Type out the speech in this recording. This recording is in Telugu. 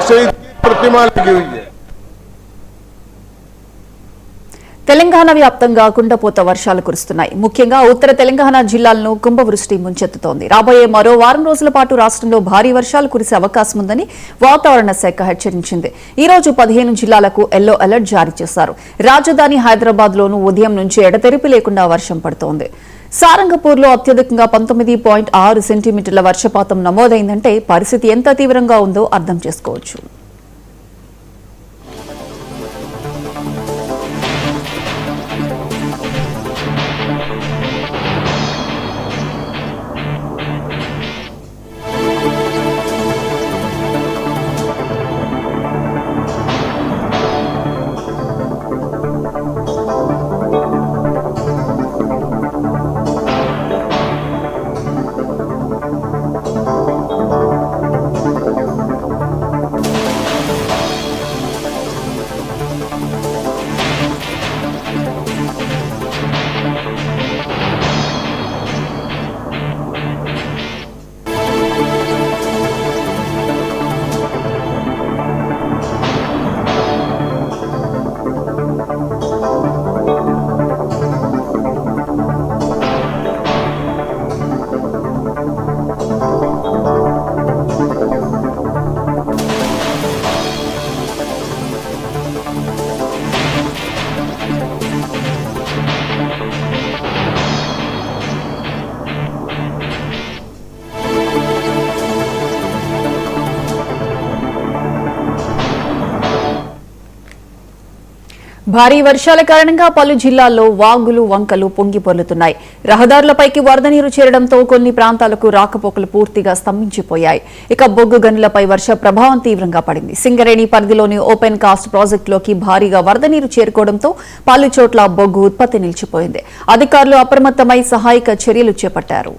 एक शहीद की प्रतिमा लगी हुई है। తెలంగాణ వ్యాప్తంగా కుండపోత వర్షాలు కురుస్తున్నాయి. ముఖ్యంగా ఉత్తర తెలంగాణ జిల్లాలను కుంభవృష్టి ముంచెత్తుతోంది. రాబోయే మరో వారం రోజుల పాటు రాష్ట్రంలో భారీ వర్షాలు కురిసే అవకాశం ఉందని వాతావరణ శాఖ హెచ్చరించింది. ఈ రోజు 15 జిల్లాలకు ఎల్లో అలర్ట్ జారీ చేశారు. రాజధాని హైదరాబాద్ లోనూ ఉదయం నుంచి ఎడతెరిపి లేకుండా వర్షం పడుతోంది. సారంగపూర్లో అత్యధికంగా 19.6 సెంటీమీటర్ల వర్షపాతం నమోదైందంటే పరిస్థితి ఎంత తీవ్రంగా ఉందో అర్థం చేసుకోవచ్చు. భారీ వర్షాల కారణంగా పలు జిల్లాల్లో వాగులు వంకలు పొంగి పొర్లుతున్నాయి. రహదారులపైకి వరద నీరు చేరడంతో కొన్ని ప్రాంతాలకు రాకపోకలు పూర్తిగా స్తంభించిపోయాయి. ఇక బొగ్గు గనులపై వర్ష ప్రభావం తీవ్రంగా పడింది. సింగరేణి పరిధిలోని ఓపెన్ కాస్ట్ ప్రాజెక్టులోకి భారీగా వరద నీరు చేరుకోవడంతో పలు చోట్ల బొగ్గు ఉత్పత్తి నిలిచిపోయింది. అధికారులు అప్రమత్తమై సహాయక చర్యలు చేపట్టారు.